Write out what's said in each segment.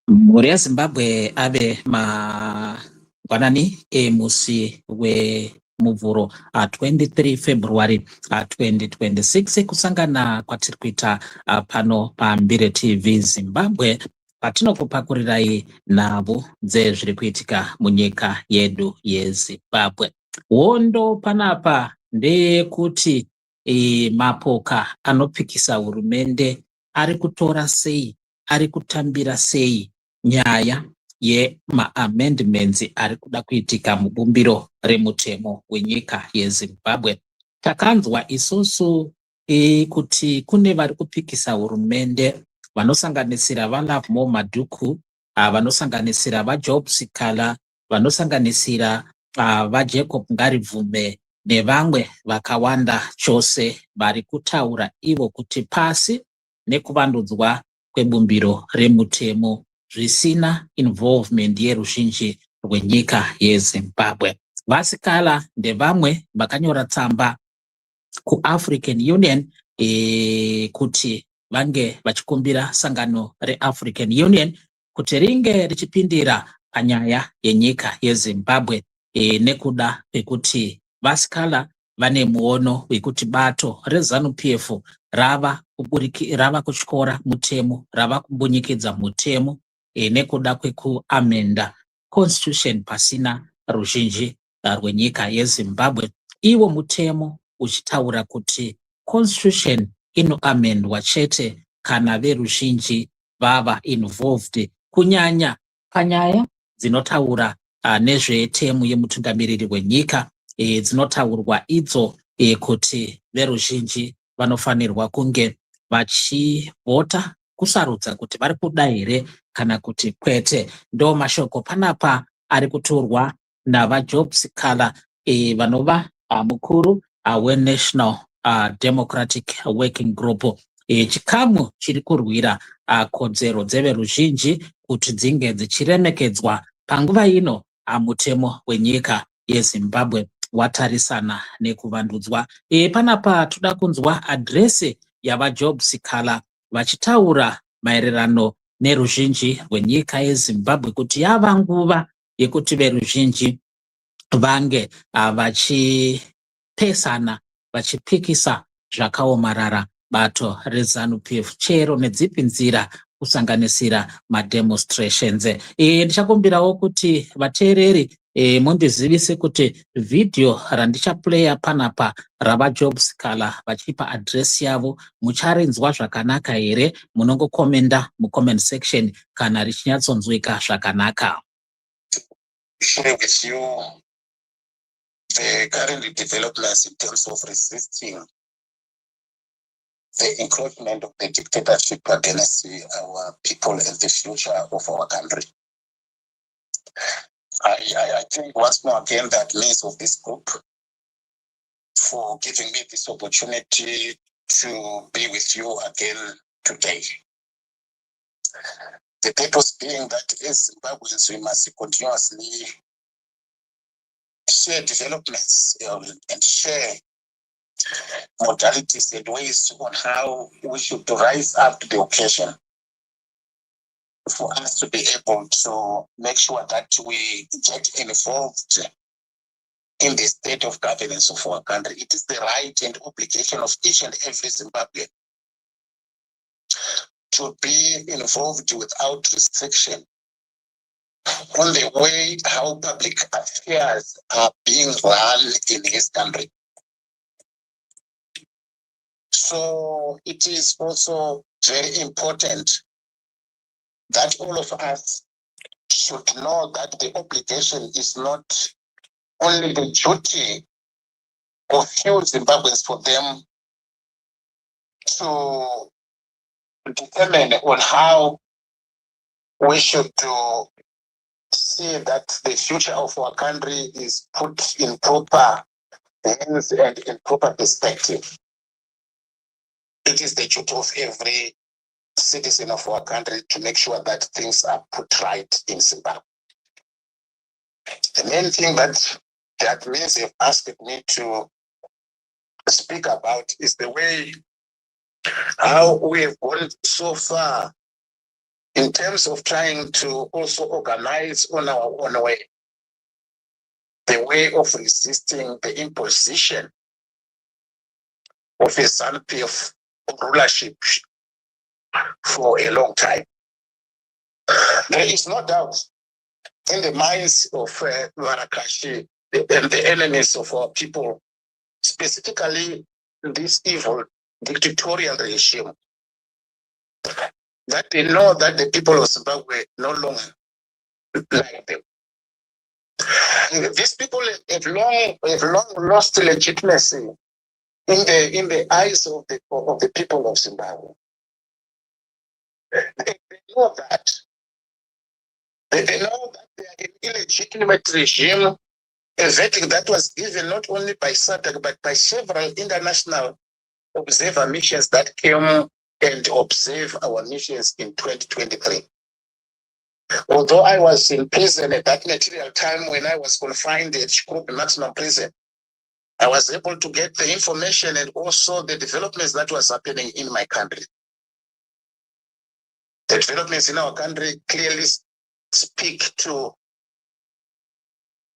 Muri yaZimbabwe ave mangwanani emusi wemuvhuro 23 February 2026 kusangana kwatiri kuita pano paMbire TV Zimbabwe patinokupakurirai nhau dzezviri kuitika munyika yedu yeZimbabwe. Hondo panapa ndeyekuti mapoka anopikisa hurumende ari kutora sei, ari kutambira sei nyaya yema-amendments ari kuda kuitika mubumbiro remutemo wenyika yeZimbabwe. Takanzwa isusu kuti kune vari kupikisa hurumende vanosanganisira vaLove Madhuku, vanosanganisira vaJob Sikhala, vanosanganisira vaJacob Ngaribvume nevamwe vakawanda chose vari kutaura ivo kuti pasi nekuvandudzwa kwebumbiro remutemo zvisina involvement yeruzhinji rwenyika yeZimbabwe. VaSikhala ndevamwe vakanyora tsamba kuAfrican Union kuti vange vachikumbira sangano reAfrican Union kuti ringe richipindira panyaya yenyika yeZimbabwe nekuda kwekuti vaSikhala vane muono wekuti bato reZANU-PF rava kutyora mutemo, rava kumbunyikidza mutemo nekuda kwekuamenda constitution pasina ruzhinji rwenyika yeZimbabwe. Iwo mutemo uchitaura kuti constitution inoamendwa chete kana veruzhinji vava involved, kunyanya panyaya dzinotaura nezvetemu yemutungamiriri wenyika dzinotaurwa idzo kuti veruzhinji vanofanirwa kunge vachivhota kusarudza kuti vari kuda here kana kuti kwete. Ndo mashoko panapa ari kutorwa navaJob Sikhala vanova mukuru weNational Democratic Working Group, chikamu chiri kurwira kodzero dzeveruzhinji kuti dzinge dzichiremekedzwa panguva ino mutemo wenyika yeZimbabwe watarisana nekuvandudzwa. Panapa toda kunzwa adresi yavaJob Sikhala vachitaura maererano neruzhinji rwenyika yeZimbabwe kuti yava nguva yekuti veruzhinji vange vachipesana, vachipikisa zvakaomarara bato reZANU-PF chero nedzipi nzira kusanganisira mademonstrations. Ndichakumbirawo kuti vateereri mundizivise kuti vhidhiyo randichaplaya panapa ravaJob Sikhala vachipa adresi yavo mucharinzwa zvakanaka here? Munongokomenda mucomment section kana richinyatsonzwika zvakanaka. Share with you the current developments in terms of resisting the encroachment of the dictatorship against our people and the future of our country. I think once more again that means of this group for giving me this opportunity to be with you again today. The purpose being that as Zimbabweans we must continuously share developments and share modalities and ways on how we should rise up to the occasion for us to be able to make sure that we get involved in the state of governance of our country. It is the right and obligation of each and every Zimbabwean to be involved without restriction on the way how public affairs are being run in his country. So it is also very important that all of us should know that the obligation is not only the duty of few Zimbabweans for them to determine on how we should see that the future of our country is put in proper hands and in proper perspective. It is the duty of every citizen of our country to make sure that things are put right in Zimbabwe. The main thing that means they've asked me to speak about is the way how we have gone so far in terms of trying to also organize on our own way, the way of resisting the imposition of a ZANU-PF rulership for a long time. There is no doubt in the minds of Marakashi and the enemies of our people, specifically this evil dictatorial regime, that they know that the people of Zimbabwe no longer like them. These people have long lost legitimacy in the eyes of the people of Zimbabwe. They know that. They know that they are an illegitimate regime, a verdict that was given not only by SADC but by several international observer missions that came and observed our missions in 2023. Although I was in prison at that material time when I was confined at Shikurubi Maximum Prison, I was able to get the information and also the developments that was happening in my country. The developments in our country clearly speak to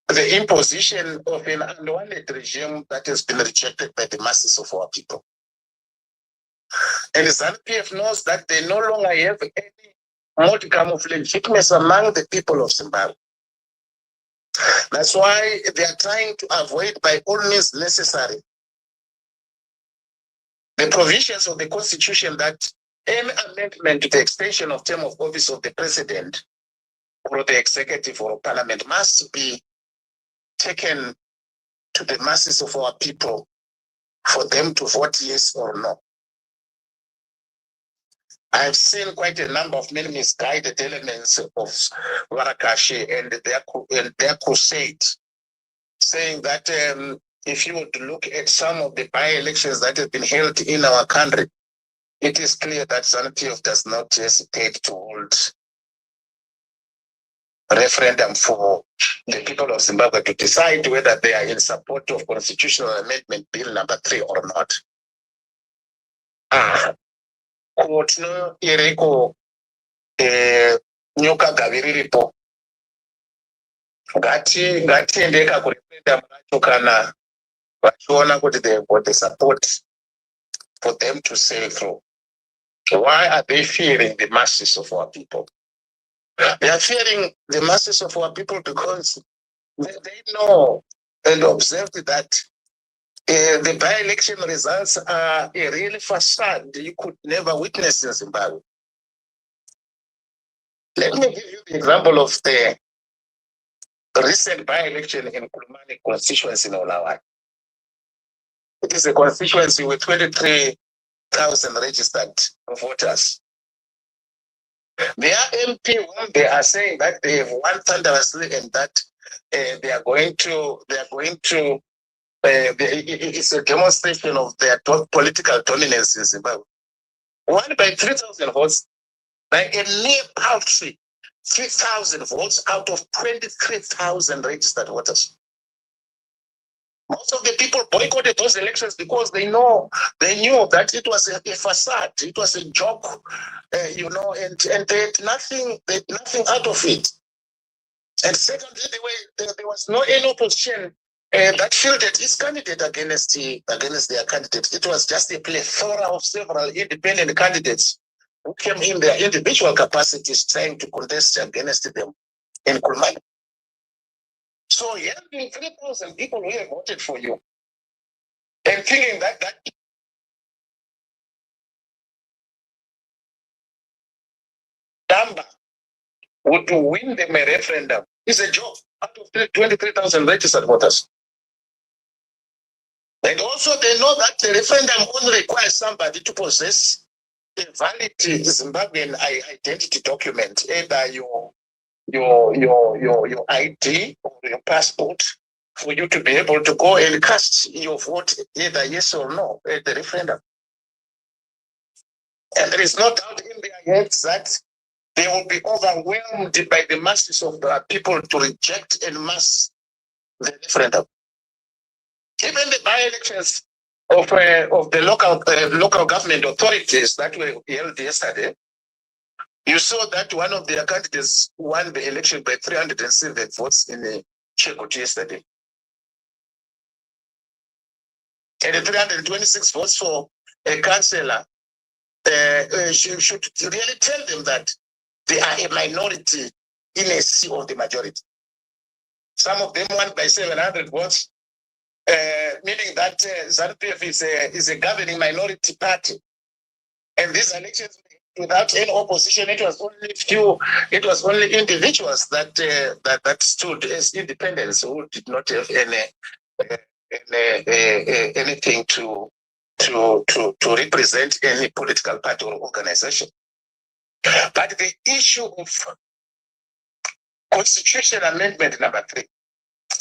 the imposition of an unwanted regime that has been rejected by the masses of our people. And ZANU-PF knows that they no longer have any modicum of legitimacy among the people of Zimbabwe. That's why they are trying to avoid by all means necessary the provisions of the Constitution that any amendment to the extension of term of office of the President or the Executive or Parliament must be taken to the masses of our people for them to vote yes or no. I've seen quite a number of many misguided elements of Marakashi and their crusade, saying that if you would look at some of the by-elections that have been held in our country, it is clear that ZANU-PF does not hesitate to hold a referendum for the people of Zimbabwe to decide whether they are in support of Constitutional Amendment Bill number 3 or not. Kutino iriko nyoka gaviriripo. Ngatiendeka kureferendum racho kana vachiona kuti they have got the support for them to sail through. Why are they fearing the masses of our people? They are fearing the masses of our people because they know and observed that the by-election results are a real facade you could never witness in Zimbabwe. Let me give you the example of the recent by-election in Kulumani constituency in Olawa. It is a constituency with 23,000 registered voters. Their MP, they are saying that they have won thunderously and that they are going to it's a demonstration of their political dominance in Zimbabwe. Won by 3,000 votes, by a near paltry 3,000 votes out of 23,000 registered voters. Most of the people boycotted those elections because they knew that it was a facade, it was a joke, and they had nothing out of it. And secondly, there was no any opposition that fielded its candidate against their candidate. It was just a plethora of several independent candidates who came in their individual capacities trying to contest against them in Kulumani. So having 3,000 people who have voted for you and thinking that number would win them a referendum is a joke out of 23,000 registered voters. And also they know that the referendum only requires somebody to possess a valid Zimbabwean identity document, either your ID or your passport, for you to be able to go and cast your vote either yes or no at the referendum. And there is no doubt in their heads that they will be overwhelmed by the masses of the people to reject en masse the referendum. Even the by-elections of the local government authorities that were held yesterday, You saw that one of their candidates won the election by 307 votes in the Chekut yesterday. And the 326 votes for a councillor should really tell them that they are a minority in a sea of the majority. Some of them won by 700 votes, meaning that ZANU-PF is a governing minority party. And these elections, without any opposition, it was only individuals that that stood as independents who did not have anything to represent any political party or organization. But the issue of Constitution Amendment number 3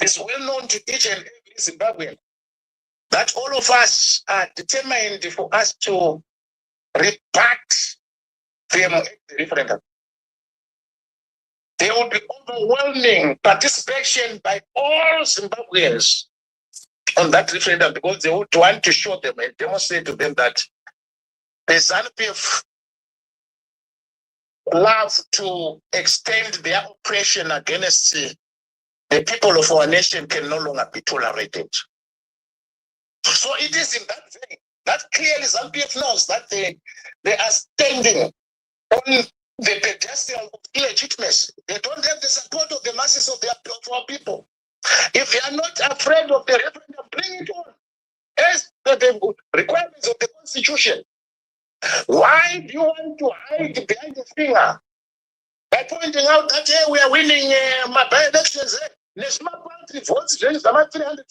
is well known to each and every Zimbabwean that all of us are determined for us to rebut them at the referendum. There will be overwhelming participation by all Zimbabweans on that referendum because they would want to show them and demonstrate to them that the ZANU-PF love to extend their oppression against the people of our nation can no longer be tolerated. So it is in that vein that clearly ZANU-PF knows that they are standing on the pedestal of illegitimacy. They don't have the support of the masses of our people. If they are not afraid of the referendum, bring it on as the requirements of the Constitution. Why do you want to hide behind the finger by pointing out that hey, we are winning my by-elections? National party votes, 300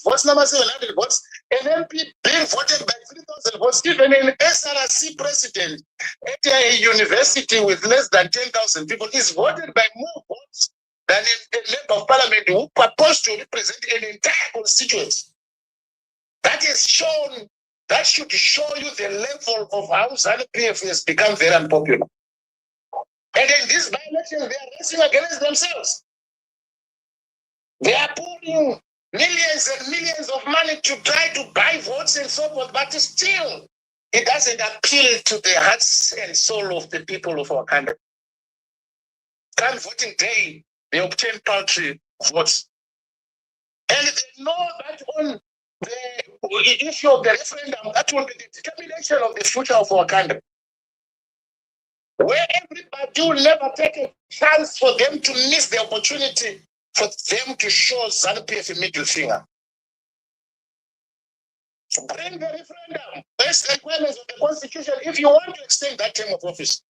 votes, number 700 votes, an MP being voted by 3,000 votes, even an SRC president at a university with less than 10,000 people is voted by more votes than a member of parliament who purports to represent an entire constituency. That is shown, that should show you the level of how ZANU-PF has become very unpopular. And in these by-elections, they are racing against themselves. They are pouring millions and millions of money to try to buy votes and so forth, but still, it doesn't appeal to the hearts and soul of the people of our country. Come voting day, they obtain paltry votes. And they know that on the issue of the referendum, that will be the determination of the future of our country. Where everybody will never take a chance for them to miss the opportunity for them to show ZANU-PF a middle finger. Bring the referendum, base the requirements of the Constitution if you want to extend that term of office.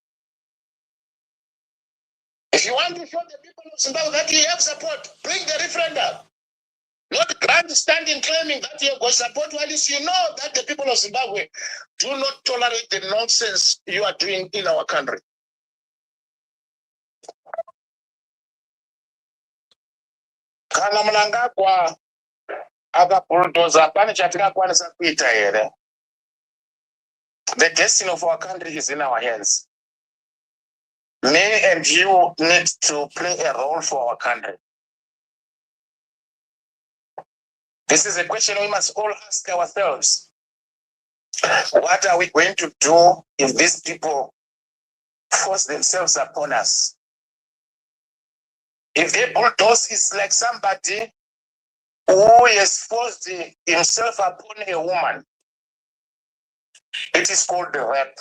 If you want to show the people of Zimbabwe that you have support, bring the referendum. Not grandstanding claiming that you have got support, while you know that the people of Zimbabwe do not tolerate the nonsense you are doing in our country. Kana Mnangagwa akabulldoza pane chatingakwanisa kuita here. The destiny of our country is in our hands. Me and you need to play a role for our country. This is a question we must all ask ourselves. What are we going to do if these people force themselves upon us? If they bulldoze, it's like somebody who has forced himself upon a woman. It is called rape.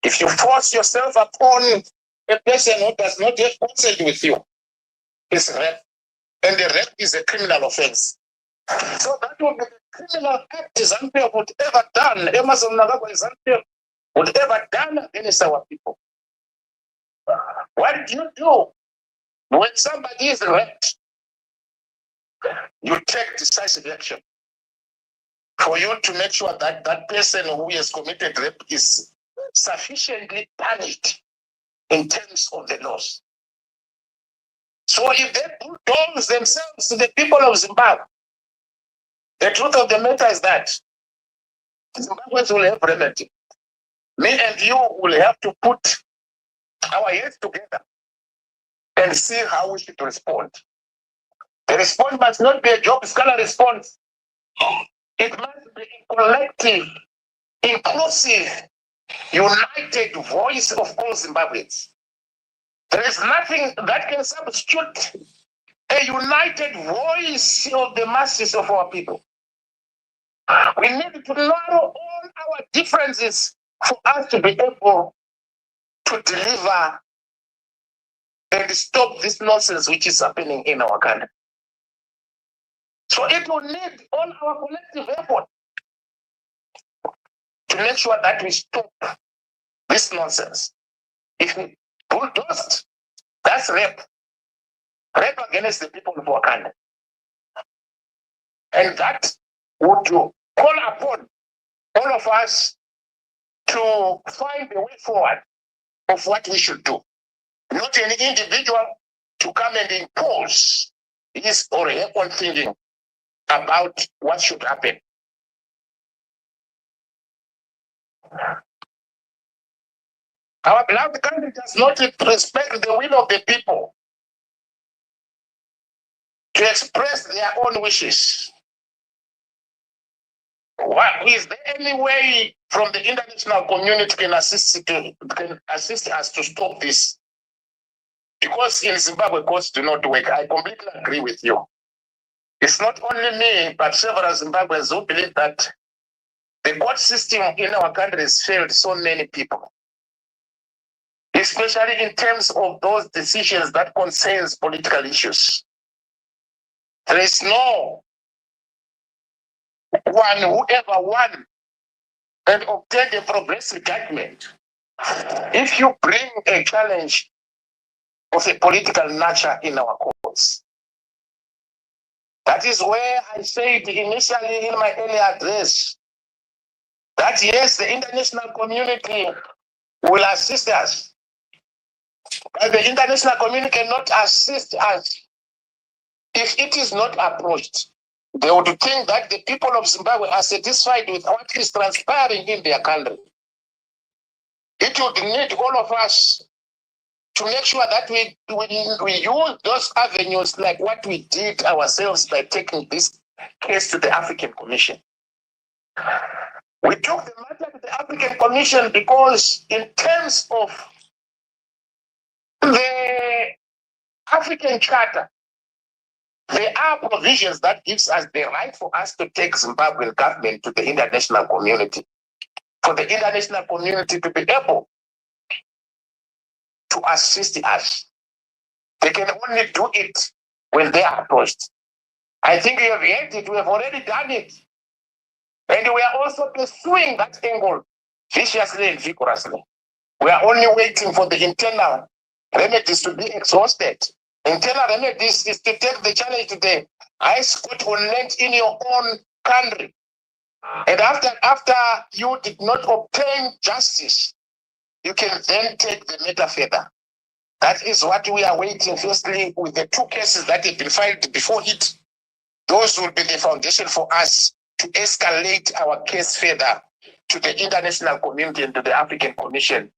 If you force yourself upon a person who does not have consent with you, it's rape. And the rape is a criminal offense. So that would be the criminal act ZANU-PF would ever done. Emerson Mnangagwa ZANU-PF would ever done against our people. What do you do when somebody is raped? You take decisive action for you to make sure that that person who has committed rape is sufficiently punished in terms of the laws. So if they bulldoze themselves to the people of Zimbabwe, the truth of the matter is that Zimbabweans will have remedy. Me and you will have to put our heads together and see how we should respond. The response must not be a job scholar response. It must be collective, inclusive, united voice of all Zimbabweans. There is nothing that can substitute a united voice of the masses of our people. We need to narrow all our differences for us to be able to deliver and stop this nonsense which is happening in our country. So it will need all our collective effort to make sure that we stop this nonsense. If we bulldoze, that's rape. Rape against the people of our country. And that would call upon all of us to find a way forward of what we should do. Not an individual to come and impose his or her own thinking about what should happen. Our beloved country does not respect the will of the people to express their own wishes. Is there any way from the international community can assist us to stop this? Because in Zimbabwe, courts do not work. I completely agree with you. It's not only me, but several Zimbabweans who believe that the court system in our country has failed so many people, especially in terms of those decisions that concerns political issues. There is no one who ever won and obtained a progressive judgment. If you bring a challenge of a political nature in our courts, that is where I said initially in my earlier address that yes, the international community will assist us, but the international community cannot assist us if it is not approached. They would think that the people of Zimbabwe are satisfied with what is transpiring in their country. It would need all of us to make sure that we use those avenues like what we did ourselves by taking this case to the African Commission. We took the matter to the African Commission because in terms of the African Charter, there are provisions that gives us the right for us to take Zimbabwean government to the international community, for the international community to be able to assist us. They can only do it when they are approached. I think we have heard it, we have already done it. And we are also pursuing that angle viciously and vigorously. We are only waiting for the internal remedies to be exhausted. Internal remedies is to take the challenge to the high court on land in your own country. And after you did not obtain justice, you can then take the matter further. That is what we are waiting, firstly, with the two cases that have been filed before it. Those will be the foundation for us to escalate our case further to the international community and to the African Commission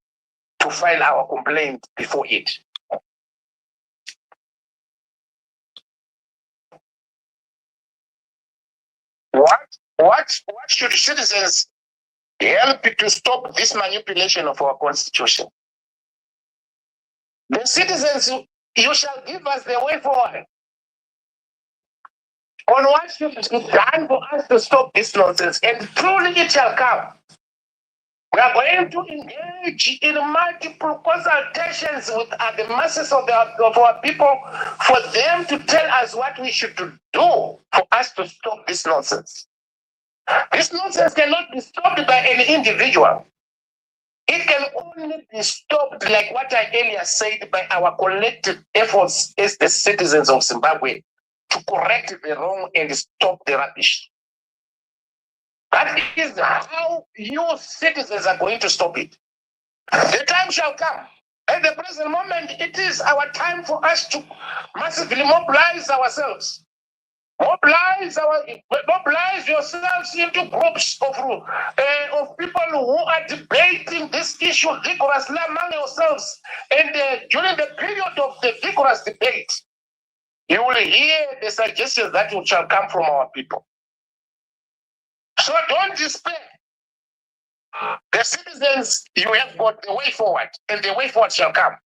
to file our complaint before it. What should citizens help to stop this manipulation of our constitution? The citizens, you shall give us the way forward on what should be done for us to stop this nonsense, and truly it shall come. We are going to engage in multiple consultations with the masses of our people for them to tell us what we should do for us to stop this nonsense. This nonsense cannot be stopped by any individual. It can only be stopped, like what I earlier said, by our collective efforts as the citizens of Zimbabwe to correct the wrong and stop the rubbish. That is how you citizens are going to stop it. The time shall come. At the present moment, it is our time for us to massively mobilize ourselves. Mobilize yourselves into groups of people who are debating this issue vigorously among yourselves. And during the period of the vigorous debate, you will hear the suggestions that shall come from our people. So don't despair. The citizens, you have got the way forward, and the way forward shall come.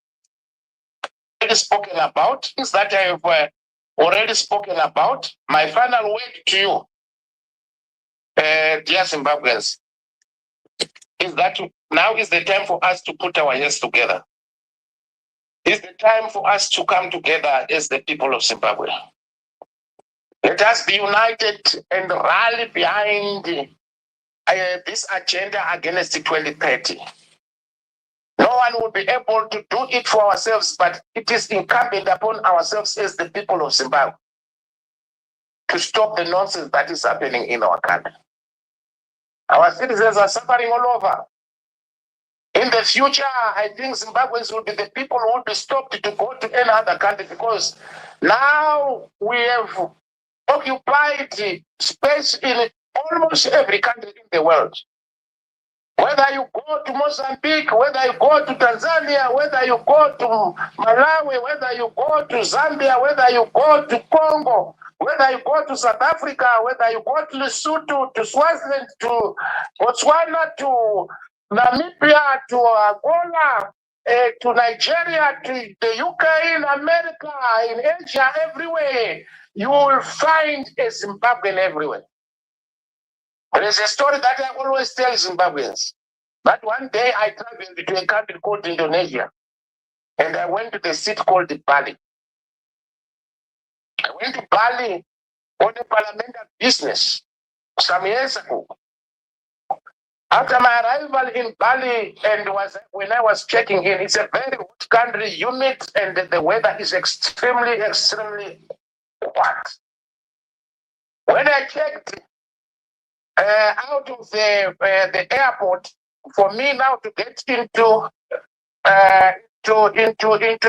Already spoken about is that I have already spoken about. My final word to you, dear Zimbabweans, is that now is the time for us to put our heads together. It's the time for us to come together as the people of Zimbabwe. Let us be united and rally behind this agenda against 2030. No one will be able to do it for ourselves, but it is incumbent upon ourselves as the people of Zimbabwe to stop the nonsense that is happening in our country. Our citizens are suffering all over. In the future, I think Zimbabweans will be the people who will be stopped to go to any other country, because now we have occupied space in almost every country in the world. Whether you go to Mozambique, whether you go to Tanzania, whether you go to Malawi, whether you go to Zambia, whether you go to Congo, whether you go to South Africa, whether you go to Lesotho, to Swaziland, to Botswana, to Namibia, to Angola, to Nigeria, to the UK, in America, in Asia, everywhere, you will find a Zimbabwean everywhere. There is a story that I always tell Zimbabweans. That one day I traveled to a country called Indonesia, and I went to the city called Bali. I went to Bali on a parliamentary business some years ago. After my arrival in Bali, and when I was checking in, it's a very hot country, humid, and the weather is extremely, extremely hot. When I checked out of the airport, for me now to get into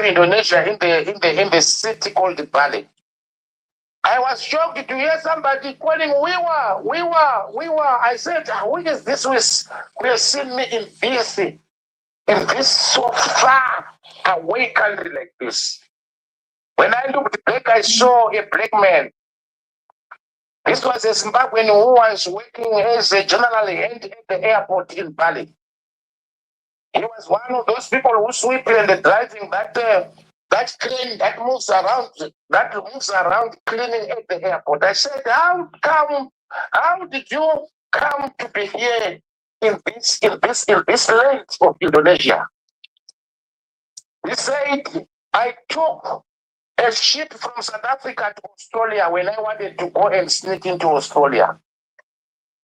Indonesia, in the city called Bali, I was shocked to hear somebody calling Wiwa. I said, who is this? We have seen me in this so far away country like this. When I looked back, I saw a black man. This was a Zimbabwean who was working as a general hand at the airport in Bali. He was one of those people who sweep and driving that crane that moves around cleaning at the airport. I said, how did you come to be here in this land of Indonesia? He said, I took a ship from South Africa to Australia when I wanted to go and sneak into Australia.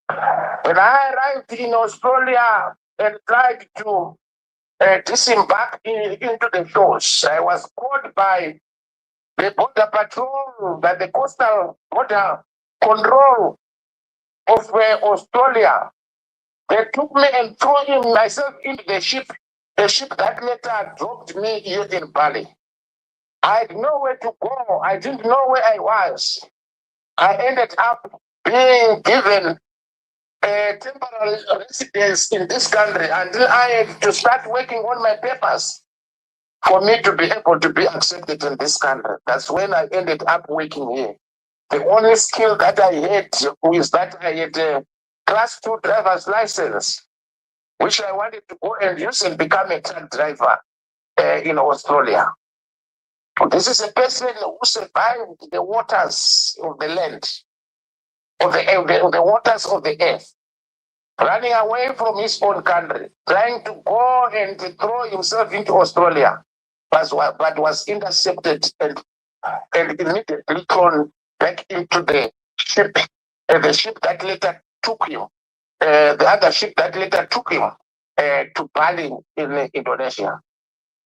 When I arrived in Australia and tried to disembark into the shores, I was caught by the border patrol, by the coastal border control of Australia. They took me and threw myself into the ship that later dropped me here in Bali. I had nowhere to go. I didn't know where I was. I ended up being given a temporary residence in this country until I had to start working on my papers for me to be able to be accepted in this country. That's when I ended up working here. The only skill that I had is that I had a Class 2 driver's license, which I wanted to go and use and become a truck driver in Australia. This is a person who survived the waters of the land, of the waters of the earth, running away from his own country, trying to go and throw himself into Australia, but was intercepted and immediately thrown back into the ship, the ship that later took him, the other ship that later took him to Bali in Indonesia.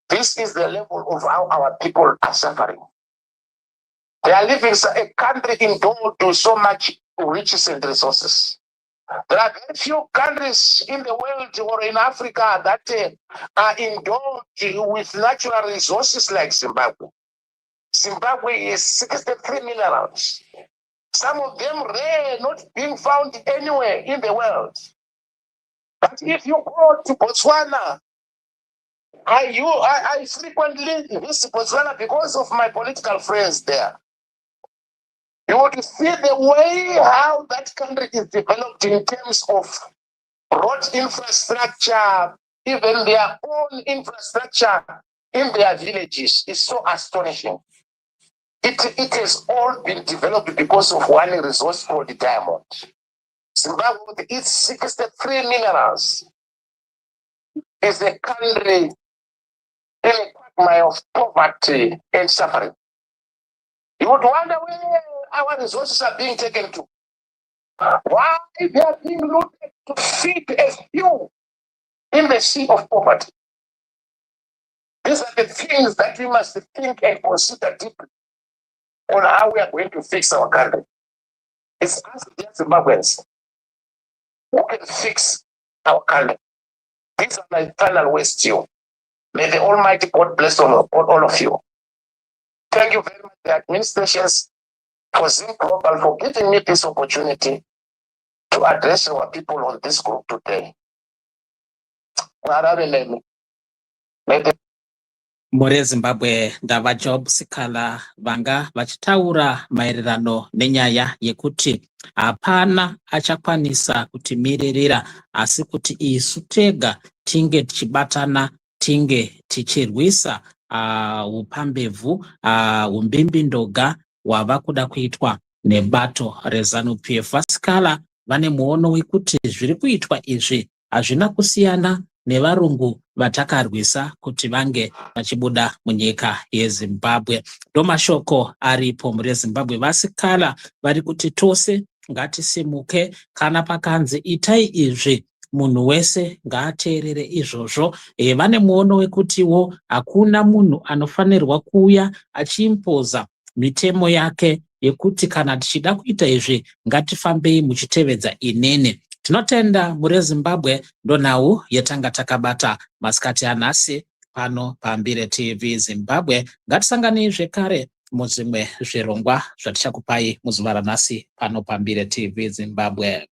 This is the level of how our people are suffering. They are living a country endowed with so much riches and resources. There are very few countries in the world or in Africa that are endowed with natural resources like Zimbabwe. Zimbabwe is 63 minerals. Some of them rare, not being found anywhere in the world. But if you go to Botswana, I frequently visit Botswana because of my political friends there. You want to see the way how that country is developed in terms of road infrastructure, even their own infrastructure in their villages is so astonishing. It has all been developed because of one resource called the diamond. Zimbabwe, with its 63 minerals, is a country in a quagmire of poverty and suffering. You would wonder where our resources are being taken to. Why they are being looted to feed a few in the sea of poverty. These are the things that we must think and consider deeply on how we are going to fix our country. It's us, dear Zimbabweans, who can fix our country. These are my final words to you. May the Almighty God bless all of you. Thank you very much, the administrations, for Zim Global, for giving me this opportunity to address our people on this group today. More Zimbabwe ndava Job Sikhala vanga vachitaura maererano nenyaya yekuti hapana achakwanisa kutimiririra asi kuti isu tega tinge tichibatana, tinge tichirwisa upambevhu, umbimbindoga hwava kuda kuitwa nebato reZANU-PF. Vasikhala vane muono wekuti zviri kuitwa izvi hazvina kusiyana nevarungu vatakarwisa kuti vange vachibuda munyika yeZimbabwe. Ndomashoko aripo muri Zimbabwe. Vasikhala vari kuti tose ngatisimuke, kana pakanzi itai izvi munhu wese ngaateerere izvozvo. Vane muono wekutiwo hakuna munhu anofanirwa kuuya achiimpoza mitemo yake yekuti kana tichida kuita izvi ngatifambei muchitevedza inene. Tinotenda muri Zimbabwe ndonhau yetanga takabata masikati anhasi pano paMbire TV Zimbabwe. Ngatisanganei zvekare muzvimwe zvirongwa zvatichakupai muzuva ranhasi pano paMbire TV Zimbabwe.